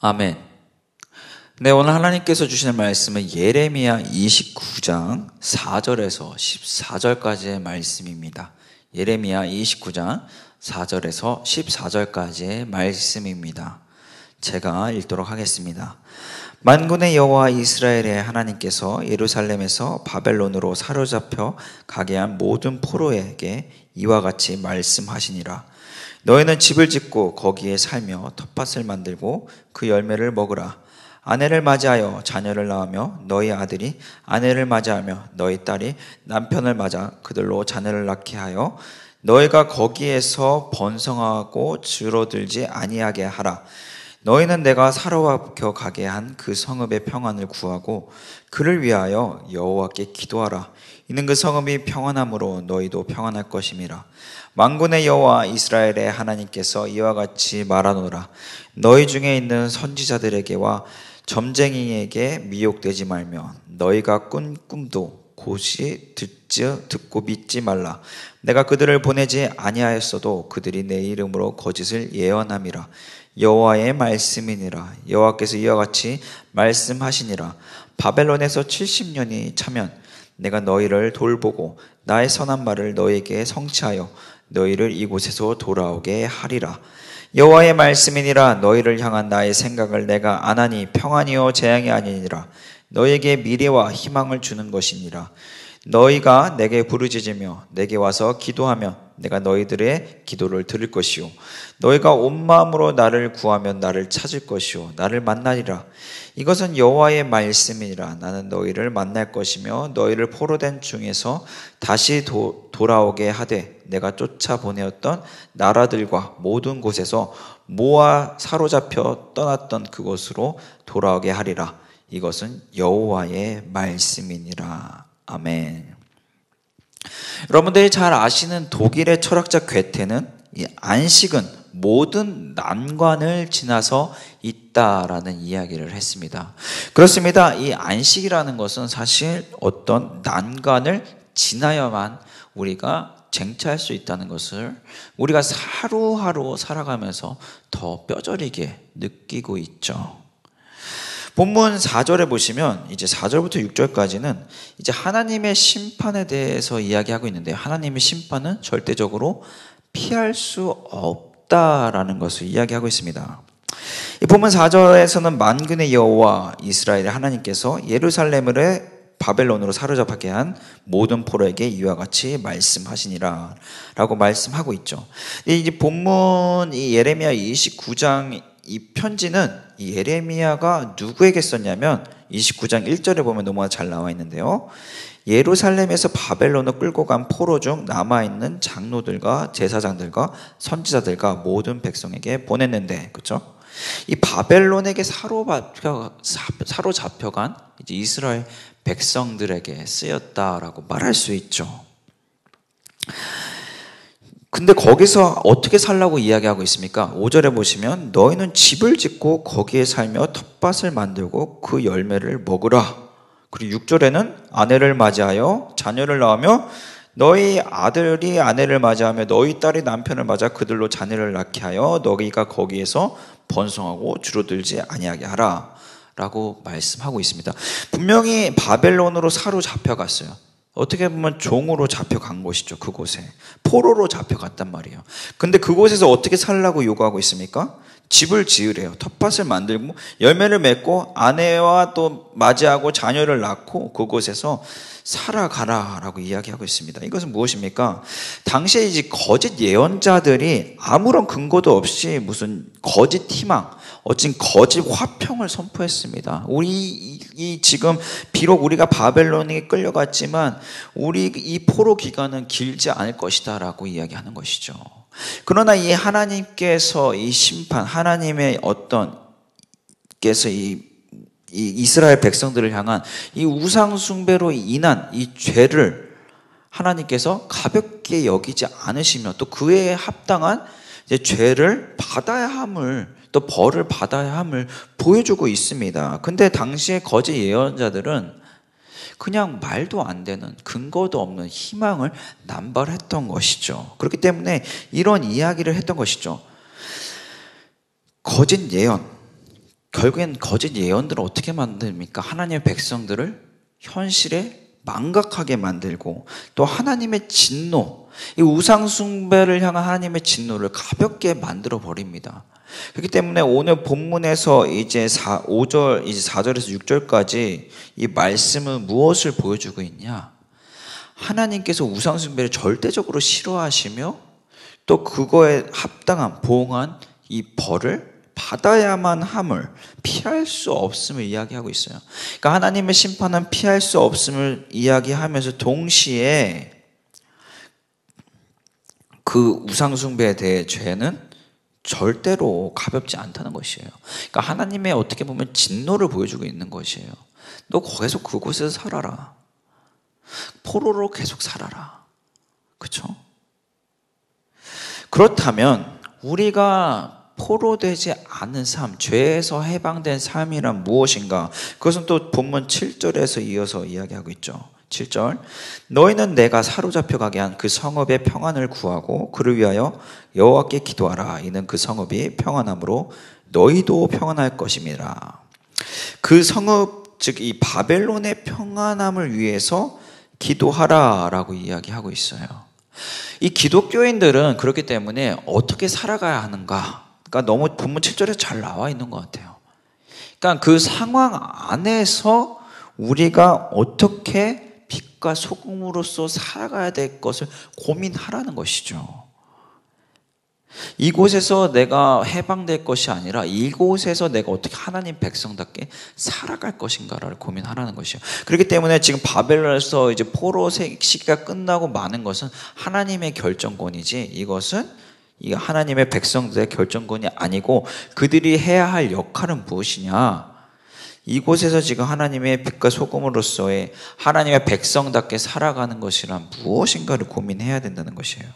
아멘. 네, 오늘 하나님께서 주시는 말씀은 예레미야 29장 4절에서 14절까지의 말씀입니다. 예레미야 29장 4절에서 14절까지의 말씀입니다. 제가 읽도록 하겠습니다. 만군의 여호와 이스라엘의 하나님께서 예루살렘에서 바벨론으로 사로잡혀 가게 한 모든 포로에게 이와 같이 말씀하시니라. 너희는 집을 짓고 거기에 살며 텃밭을 만들고 그 열매를 먹으라. 아내를 맞이하여 자녀를 낳으며 너희 아들이 아내를 맞이하며 너희 딸이 남편을 맞아 그들로 자녀를 낳게 하여 너희가 거기에서 번성하고 줄어들지 아니하게 하라. 너희는 내가 사로잡혀 가게 한 그 성읍의 평안을 구하고 그를 위하여 여호와께 기도하라. 이는 그 성읍이 평안함으로 너희도 평안할 것임이라. 만군의 여호와 이스라엘의 하나님께서 이와 같이 말하노라. 너희 중에 있는 선지자들에게와 점쟁이에게 미혹되지 말며 너희가 꾼 꿈도 곧이 듣고 믿지 말라. 내가 그들을 보내지 아니하였어도 그들이 내 이름으로 거짓을 예언함이라. 여호와의 말씀이니라. 여호와께서 이와 같이 말씀하시니라. 바벨론에서 70년이 차면 내가 너희를 돌보고 나의 선한 말을 너희에게 성취하여 너희를 이곳에서 돌아오게 하리라. 여호와의 말씀이니라. 너희를 향한 나의 생각을 내가 안 하니 평안이요 재앙이 아니니라. 너희에게 미래와 희망을 주는 것이니라. 너희가 내게 부르짖으며 내게 와서 기도하면 내가 너희들의 기도를 들을 것이요 너희가 온 마음으로 나를 구하면 나를 찾을 것이요 나를 만나리라. 이것은 여호와의 말씀이니라. 나는 너희를 만날 것이며 너희를 포로된 중에서 다시 돌아오게 하되 내가 쫓아보내었던 나라들과 모든 곳에서 모아 사로잡혀 떠났던 그곳으로 돌아오게 하리라. 이것은 여호와의 말씀이니라. 아멘. 여러분들이 잘 아시는 독일의 철학자 괴테는 이 안식은 모든 난관을 지나서 있다라는 이야기를 했습니다. 그렇습니다. 이 안식이라는 것은 사실 어떤 난관을 지나야만 우리가 쟁취할 수 있다는 것을 우리가 하루하루 살아가면서 더 뼈저리게 느끼고 있죠. 본문 4절에 보시면 이제 4절부터 6절까지는 이제 하나님의 심판에 대해서 이야기하고 있는데 하나님의 심판은 절대적으로 피할 수 없다라는 것을 이야기하고 있습니다. 이 본문 4절에서는 만군의 여호와 이스라엘의 하나님께서 예루살렘을 바벨론으로 사로잡게 한 모든 포로에게 이와 같이 말씀하시니라 라고 말씀하고 있죠. 이제 본문 이 예레미야 29장 이 편지는 이 예레미야가 누구에게 썼냐면 29장 1절에 보면 너무나 잘 나와 있는데요. 예루살렘에서 바벨론을 끌고 간 포로 중 남아있는 장로들과 제사장들과 선지자들과 모든 백성에게 보냈는데, 그렇죠? 이 바벨론에게 사로잡혀간 이제 이스라엘 백성들에게 쓰였다라고 말할 수 있죠. 근데 거기서 어떻게 살라고 이야기하고 있습니까? 5절에 보시면 너희는 집을 짓고 거기에 살며 텃밭을 만들고 그 열매를 먹으라. 그리고 6절에는 아내를 맞이하여 자녀를 낳으며 너희 아들이 아내를 맞이하며 너희 딸이 남편을 맞아 그들로 자녀를 낳게 하여 너희가 거기에서 번성하고 줄어들지 아니하게 하라 라고 말씀하고 있습니다. 분명히 바벨론으로 사로잡혀갔어요. 어떻게 보면 종으로 잡혀간 것이죠. 그곳에 포로로 잡혀갔단 말이에요. 근데 그곳에서 어떻게 살라고 요구하고 있습니까? 집을 지으래요. 텃밭을 만들고 열매를 맺고 아내와 또 맞이하고 자녀를 낳고 그곳에서 살아가라 라고 이야기하고 있습니다. 이것은 무엇입니까? 당시에 이제 거짓 예언자들이 아무런 근거도 없이 무슨 거짓 희망, 어찐 거짓 화평을 선포했습니다. 우리 지금 비록 우리가 바벨론에 끌려갔지만 우리 이 포로 기간은 길지 않을 것이다 라고 이야기하는 것이죠. 그러나 이 하나님께서 이 심판, 하나님의 께서 이 이스라엘 백성들을 향한 이 우상 숭배로 인한 이 죄를 하나님께서 가볍게 여기지 않으시며 또 그에 합당한 이제 죄를 받아야 함을 또 벌을 받아야 함을 보여주고 있습니다. 근데 당시에 거짓 예언자들은 그냥 말도 안 되는 근거도 없는 희망을 남발했던 것이죠. 그렇기 때문에 이런 이야기를 했던 것이죠. 거짓 예언, 결국엔 거짓 예언들을 어떻게 만듭니까? 하나님의 백성들을 현실에 망각하게 만들고 또 하나님의 진노, 이 우상숭배를 향한 하나님의 진노를 가볍게 만들어 버립니다. 그렇기 때문에 오늘 본문에서 이제 5절, 이제 4절에서 6절까지 이 말씀은 무엇을 보여주고 있냐? 하나님께서 우상숭배를 절대적으로 싫어하시며 또 그거에 합당한 보응한 이 벌을 받아야만 함을, 피할 수 없음을 이야기하고 있어요. 그러니까 하나님의 심판은 피할 수 없음을 이야기하면서 동시에 그 우상숭배에 대해 죄는 절대로 가볍지 않다는 것이에요. 그러니까 하나님의 어떻게 보면 진노를 보여주고 있는 것이에요. 너 계속 그곳에서 살아라. 포로로 계속 살아라. 그렇죠? 그렇다면 우리가 포로되지 않은 삶, 죄에서 해방된 삶이란 무엇인가? 그것은 또 본문 7절에서 이어서 이야기하고 있죠. 7절, 너희는 내가 사로잡혀 가게 한 그 성읍의 평안을 구하고 그를 위하여 여호와께 기도하라. 이는 그 성읍이 평안함으로 너희도 평안할 것임이라. 그 성읍, 즉 이 바벨론의 평안함을 위해서 기도하라라고 이야기하고 있어요. 이 기독교인들은 그렇기 때문에 어떻게 살아가야 하는가? 그러니까 너무 본문 7절에 잘 나와 있는 것 같아요. 그러니까 그 상황 안에서 우리가 어떻게 빛과 소금으로서 살아가야 될 것을 고민하라는 것이죠. 이곳에서 내가 해방될 것이 아니라 이곳에서 내가 어떻게 하나님 백성답게 살아갈 것인가를 고민하라는 것이에요. 그렇기 때문에 지금 바벨론에서 이제 포로 시기가 끝나고 마는 것은 하나님의 결정권이지 이것은 이 하나님의 백성들의 결정권이 아니고 그들이 해야 할 역할은 무엇이냐? 이곳에서 지금 하나님의 빛과 소금으로서의 하나님의 백성답게 살아가는 것이란 무엇인가를 고민해야 된다는 것이에요.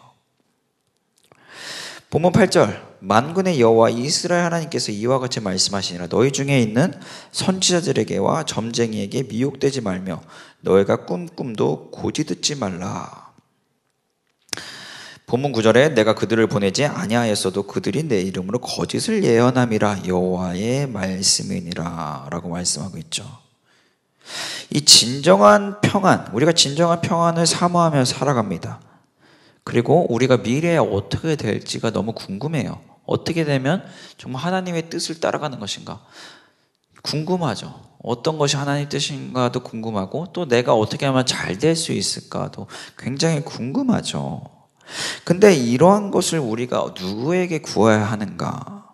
본문 8절, 만군의 여호와 이스라엘 하나님께서 이와 같이 말씀하시니라. 너희 중에 있는 선지자들에게와 점쟁이에게 미혹되지 말며 너희가 꿈도 고지 듣지 말라. 본문 9절에 내가 그들을 보내지 아니하였어도 그들이 내 이름으로 거짓을 예언함이라 여호와의 말씀이니라 라고 말씀하고 있죠. 이 진정한 평안, 우리가 진정한 평안을 사모하며 살아갑니다. 그리고 우리가 미래에 어떻게 될지가 너무 궁금해요. 어떻게 되면 정말 하나님의 뜻을 따라가는 것인가 궁금하죠. 어떤 것이 하나님의 뜻인가도 궁금하고 또 내가 어떻게 하면 잘 될 수 있을까도 굉장히 궁금하죠. 근데 이러한 것을 우리가 누구에게 구해야 하는가?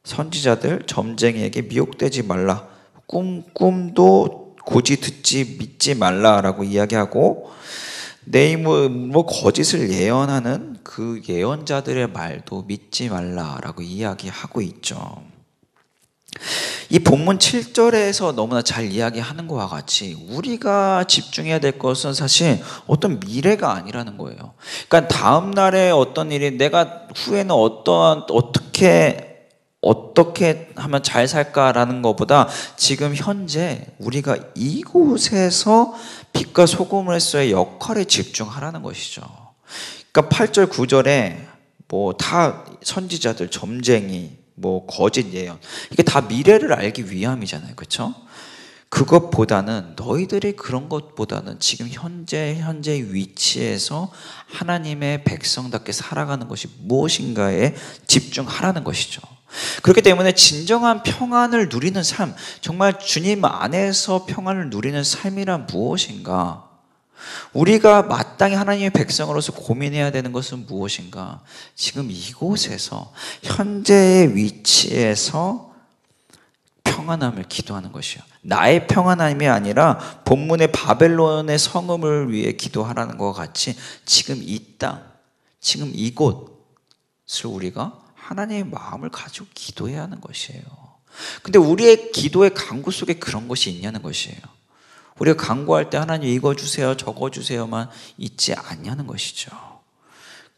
선지자들, 점쟁이에게 미혹되지 말라. 꿈도 고지 듣지 믿지 말라라고 이야기하고 내 입으로 거짓을 예언하는 그 예언자들의 말도 믿지 말라라고 이야기하고 있죠. 이 본문 7절에서 너무나 잘 이야기하는 것과 같이 우리가 집중해야 될 것은 사실 어떤 미래가 아니라는 거예요. 그러니까 다음 날에 어떤 일이 내가 후에는 어떻게 하면 잘 살까라는 것보다 지금 현재 우리가 이곳에서 빛과 소금으로서의 역할에 집중하라는 것이죠. 그러니까 8절 9절에 뭐 다 선지자들, 점쟁이, 뭐 거짓 예언, 이게 다 미래를 알기 위함이잖아요. 그렇죠? 그것보다는 너희들이 그런 것보다는 지금 현재 위치에서 하나님의 백성답게 살아가는 것이 무엇인가에 집중하라는 것이죠. 그렇기 때문에 진정한 평안을 누리는 삶, 정말 주님 안에서 평안을 누리는 삶이란 무엇인가? 우리가 마땅히 하나님의 백성으로서 고민해야 되는 것은 무엇인가? 지금 이곳에서 현재의 위치에서 평안함을 기도하는 것이요. 나의 평안함이 아니라 본문의 바벨론의 성읍을 위해 기도하라는 것과 같이 지금 이 땅, 지금 이곳을 우리가 하나님의 마음을 가지고 기도해야 하는 것이에요. 근데 우리의 기도의 간구 속에 그런 것이 있냐는 것이에요. 우리가 간구할 때 하나님 이거 주세요, 저거 주세요만 있지 않냐는 것이죠.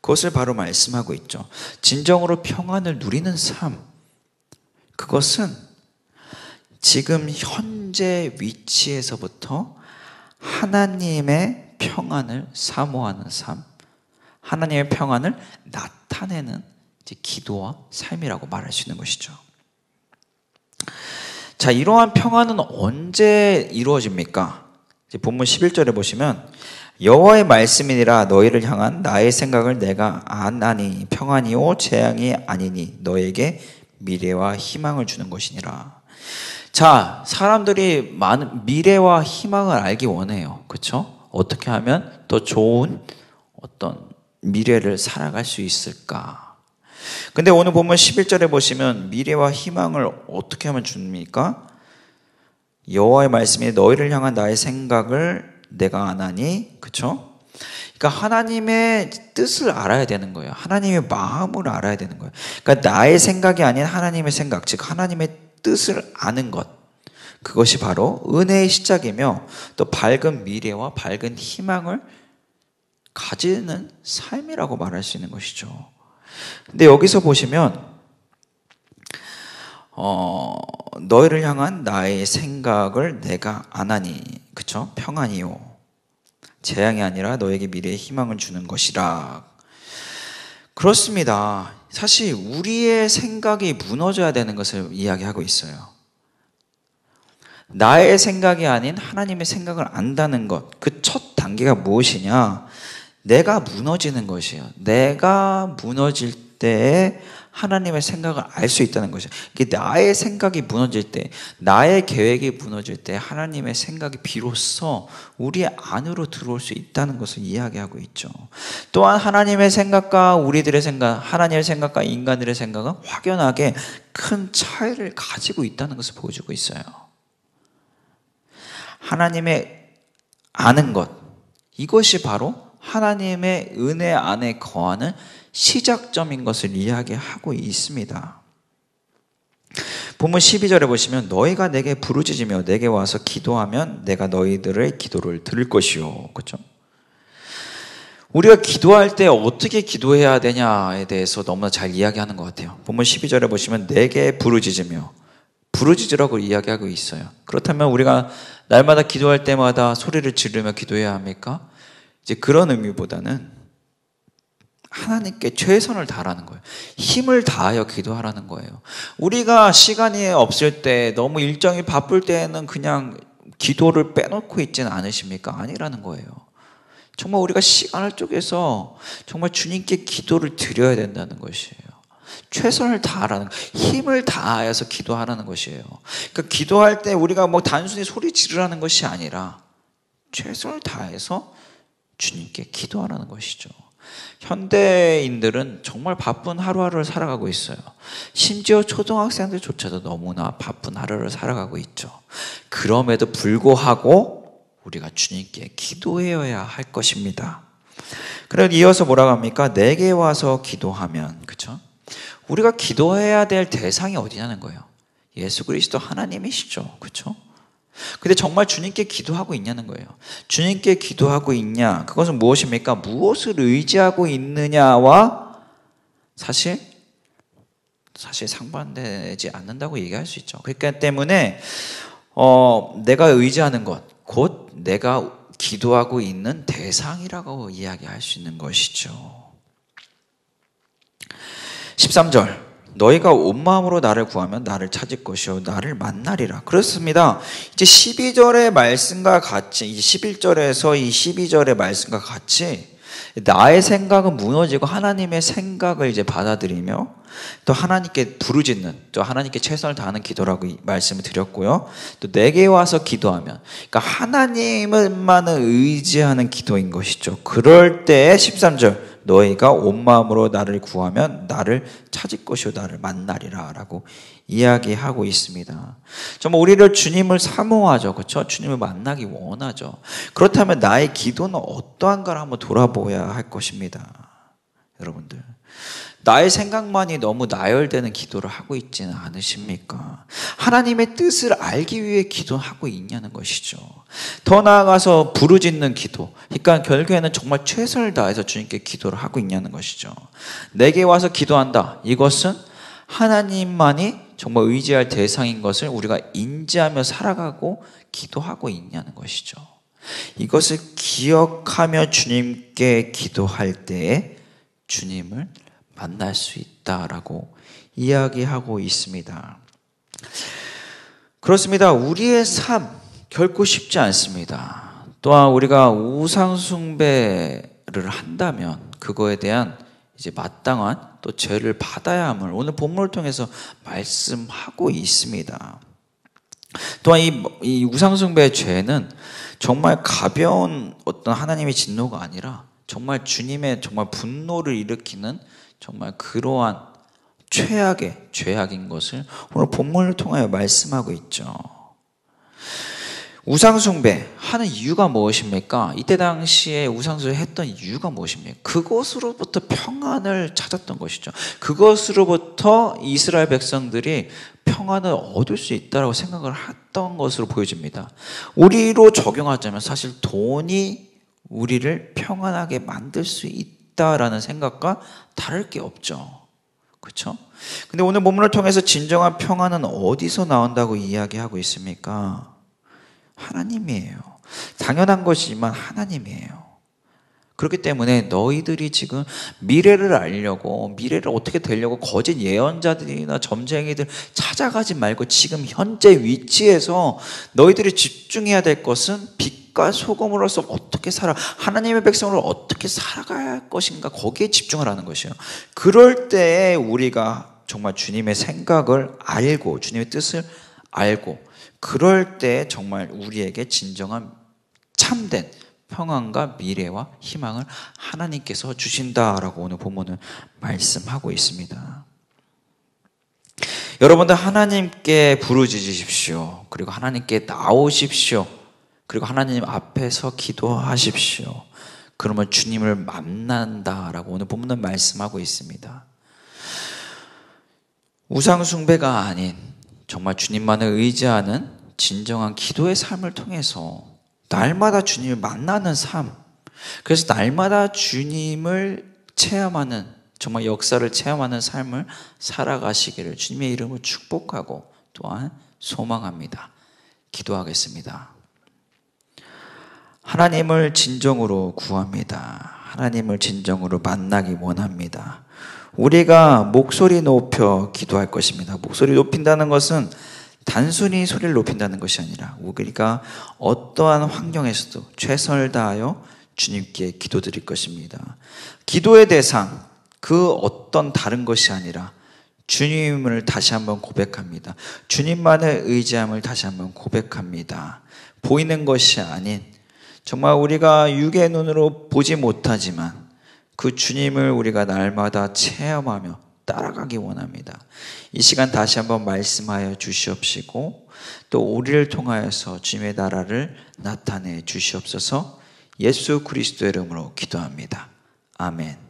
그것을 바로 말씀하고 있죠. 진정으로 평안을 누리는 삶, 그것은 지금 현재 위치에서부터 하나님의 평안을 사모하는 삶, 하나님의 평안을 나타내는 기도와 삶이라고 말할 수 있는 것이죠. 자, 이러한 평안은 언제 이루어집니까? 이제 본문 11절에 보시면 여호와의 말씀이니라 너희를 향한 나의 생각을 내가 아나니 평안이요 재앙이 아니니 너에게 미래와 희망을 주는 것이니라. 자, 사람들이 많은 미래와 희망을 알기 원해요. 그렇죠? 어떻게 하면 더 좋은 어떤 미래를 살아갈 수 있을까? 근데 오늘 본문 11절에 보시면 미래와 희망을 어떻게 하면 줍니까? 여호와의 말씀이 너희를 향한 나의 생각을 내가 아나니, 그렇죠? 그러니까 하나님의 뜻을 알아야 되는 거예요. 하나님의 마음을 알아야 되는 거예요. 그러니까 나의 생각이 아닌 하나님의 생각, 즉 하나님의 뜻을 아는 것, 그것이 바로 은혜의 시작이며 또 밝은 미래와 밝은 희망을 가지는 삶이라고 말할 수 있는 것이죠. 근데 여기서 보시면 너희를 향한 나의 생각을 내가 아나니, 그쵸? 평안이요 재앙이 아니라 너에게 미래의 희망을 주는 것이라. 그렇습니다. 사실 우리의 생각이 무너져야 되는 것을 이야기하고 있어요. 나의 생각이 아닌 하나님의 생각을 안다는 것, 그 첫 단계가 무엇이냐? 내가 무너지는 것이에요. 내가 무너질 때 하나님의 생각을 알 수 있다는 것이에요. 나의 생각이 무너질 때, 나의 계획이 무너질 때 하나님의 생각이 비로소 우리 안으로 들어올 수 있다는 것을 이야기하고 있죠. 또한 하나님의 생각과 우리들의 생각, 하나님의 생각과 인간들의 생각은 확연하게 큰 차이를 가지고 있다는 것을 보여주고 있어요. 하나님의 아는 것, 이것이 바로 하나님의 은혜 안에 거하는 시작점인 것을 이야기하고 있습니다. 본문 12절에 보시면 너희가 내게 부르짖으며 내게 와서 기도하면 내가 너희들의 기도를 들을 것이요. 그렇죠? 우리가 기도할 때 어떻게 기도해야 되냐에 대해서 너무나 잘 이야기하는 것 같아요. 본문 12절에 보시면 내게 부르짖으며, 부르짖으라고 이야기하고 있어요. 그렇다면 우리가 날마다 기도할 때마다 소리를 지르며 기도해야 합니까? 이제 그런 의미보다는 하나님께 최선을 다하라는 거예요. 힘을 다하여 기도하라는 거예요. 우리가 시간이 없을 때, 너무 일정이 바쁠 때에는 그냥 기도를 빼놓고 있지는 않으십니까? 아니라는 거예요. 정말 우리가 시간을 쪼개서 정말 주님께 기도를 드려야 된다는 것이에요. 최선을 다하라는, 힘을 다하여서 기도하라는 것이에요. 그러니까 기도할 때 우리가 뭐 단순히 소리 지르라는 것이 아니라 최선을 다해서 주님께 기도하라는 것이죠. 현대인들은 정말 바쁜 하루하루를 살아가고 있어요. 심지어 초등학생들조차도 너무나 바쁜 하루를 살아가고 있죠. 그럼에도 불구하고 우리가 주님께 기도해야 할 것입니다. 그래서 이어서 뭐라고 합니까? 내게 와서 기도하면, 그렇죠? 우리가 기도해야 될 대상이 어디냐는 거예요. 예수 그리스도 하나님이시죠. 그렇죠? 근데 정말 주님께 기도하고 있냐는 거예요. 주님께 기도하고 있냐? 그것은 무엇입니까? 무엇을 의지하고 있느냐와 사실 상반되지 않는다고 얘기할 수 있죠. 그렇기 때문에 내가 의지하는 것, 곧 내가 기도하고 있는 대상이라고 이야기할 수 있는 것이죠. 13절 너희가 온 마음으로 나를 구하면 나를 찾을 것이요 나를 만나리라. 그렇습니다. 이제 12절의 말씀과 같이, 이제 11절에서 이 12절의 말씀과 같이 나의 생각은 무너지고 하나님의 생각을 이제 받아들이며 또 하나님께 부르짖는, 또 하나님께 최선을 다하는 기도라고 말씀을 드렸고요. 또 내게 와서 기도하면, 그러니까 하나님만을 의지하는 기도인 것이죠. 그럴 때 13절 너희가 온 마음으로 나를 구하면 나를 찾을 것이요 나를 만나리라 라고 이야기하고 있습니다. 정말 우리를 주님을 사모하죠. 그렇죠? 주님을 만나기 원하죠. 그렇다면 나의 기도는 어떠한가를 한번 돌아보아야 할 것입니다. 여러분들, 나의 생각만이 너무 나열되는 기도를 하고 있지는 않으십니까? 하나님의 뜻을 알기 위해 기도하고 있냐는 것이죠. 더 나아가서 부르짖는 기도, 그러니까 결국에는 정말 최선을 다해서 주님께 기도를 하고 있냐는 것이죠. 내게 와서 기도한다. 이것은 하나님만이 정말 의지할 대상인 것을 우리가 인지하며 살아가고 기도하고 있냐는 것이죠. 이것을 기억하며 주님께 기도할 때에 주님을 만날 수 있다라고 이야기하고 있습니다. 그렇습니다. 우리의 삶 결코 쉽지 않습니다. 또한 우리가 우상 숭배를 한다면 그거에 대한 이제 마땅한 또 죄를 받아야 함을 오늘 본문을 통해서 말씀하고 있습니다. 또한 이 우상 숭배의 죄는 정말 가벼운 어떤 하나님의 진노가 아니라 정말 주님의 정말 분노를 일으키는 정말 그러한 최악의 죄악인 것을 오늘 본문을 통하여 말씀하고 있죠. 우상숭배 하는 이유가 무엇입니까? 이때 당시에 우상숭배 했던 이유가 무엇입니까? 그것으로부터 평안을 찾았던 것이죠. 그것으로부터 이스라엘 백성들이 평안을 얻을 수 있다고 생각을 했던 것으로 보여집니다. 우리로 적용하자면 사실 돈이 우리를 평안하게 만들 수 있다라는 생각과 다를 게 없죠. 그렇죠? 근데 오늘 본문을 통해서 진정한 평안은 어디서 나온다고 이야기하고 있습니까? 하나님이에요. 당연한 것이지만 하나님이에요. 그렇기 때문에 너희들이 지금 미래를 알려고, 미래를 어떻게 되려고 거짓 예언자들이나 점쟁이들 찾아가지 말고 지금 현재 위치에서 너희들이 집중해야 될 것은 빛과 소금으로서 어떻게 살아, 하나님의 백성으로 어떻게 살아갈 것인가, 거기에 집중하라는 것이에요. 그럴 때에 우리가 정말 주님의 생각을 알고 주님의 뜻을 알고 그럴 때 정말 우리에게 진정한 참된 평안과 미래와 희망을 하나님께서 주신다라고 오늘 본문은 말씀하고 있습니다. 여러분들 하나님께 부르짖으십시오. 그리고 하나님께 나오십시오. 그리고 하나님 앞에서 기도하십시오. 그러면 주님을 만난다라고 오늘 본문은 말씀하고 있습니다. 우상 숭배가 아닌 정말 주님만을 의지하는 진정한 기도의 삶을 통해서 날마다 주님을 만나는 삶, 그래서 날마다 주님을 체험하는, 정말 역사를 체험하는 삶을 살아가시기를 주님의 이름으로 축복하고 또한 소망합니다. 기도하겠습니다. 하나님을 진정으로 구합니다. 하나님을 진정으로 만나기 원합니다. 우리가 목소리 높여 기도할 것입니다. 목소리 높인다는 것은 단순히 소리를 높인다는 것이 아니라 우리가 어떠한 환경에서도 최선을 다하여 주님께 기도드릴 것입니다. 기도의 대상, 그 어떤 다른 것이 아니라 주님을 다시 한번 고백합니다. 주님만의 의지함을 다시 한번 고백합니다. 보이는 것이 아닌 정말 우리가 육의 눈으로 보지 못하지만 그 주님을 우리가 날마다 체험하며 따라가기 원합니다. 이 시간 다시 한번 말씀하여 주시옵시고 또 우리를 통하여서 주님의 나라를 나타내 주시옵소서. 예수 그리스도의 이름으로 기도합니다. 아멘.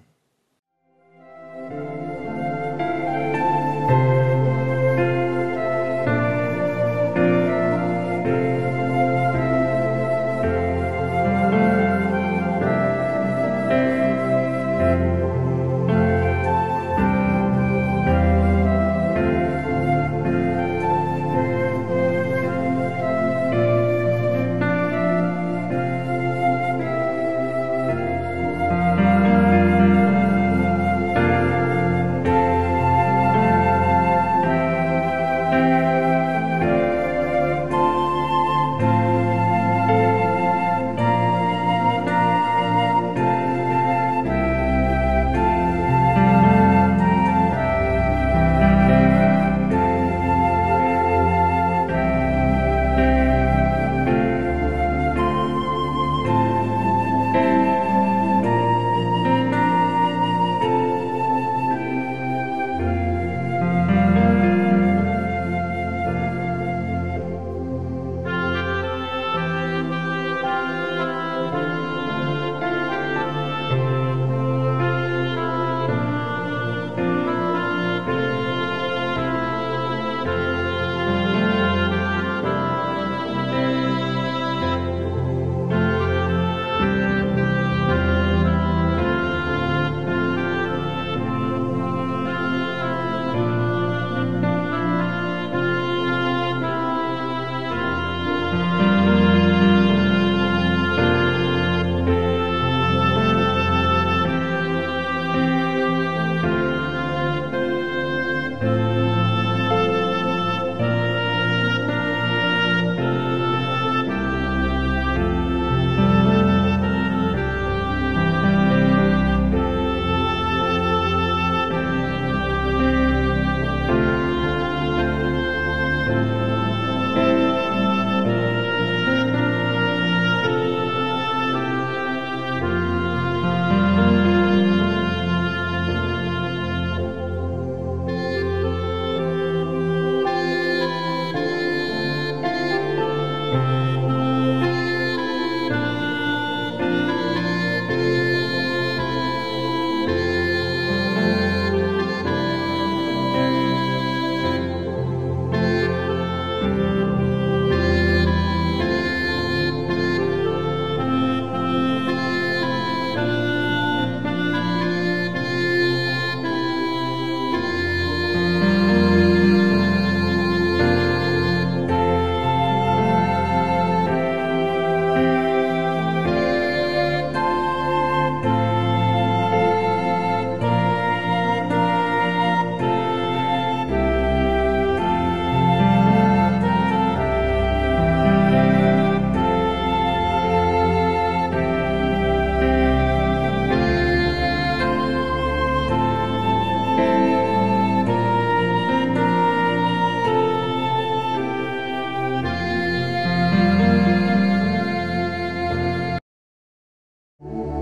주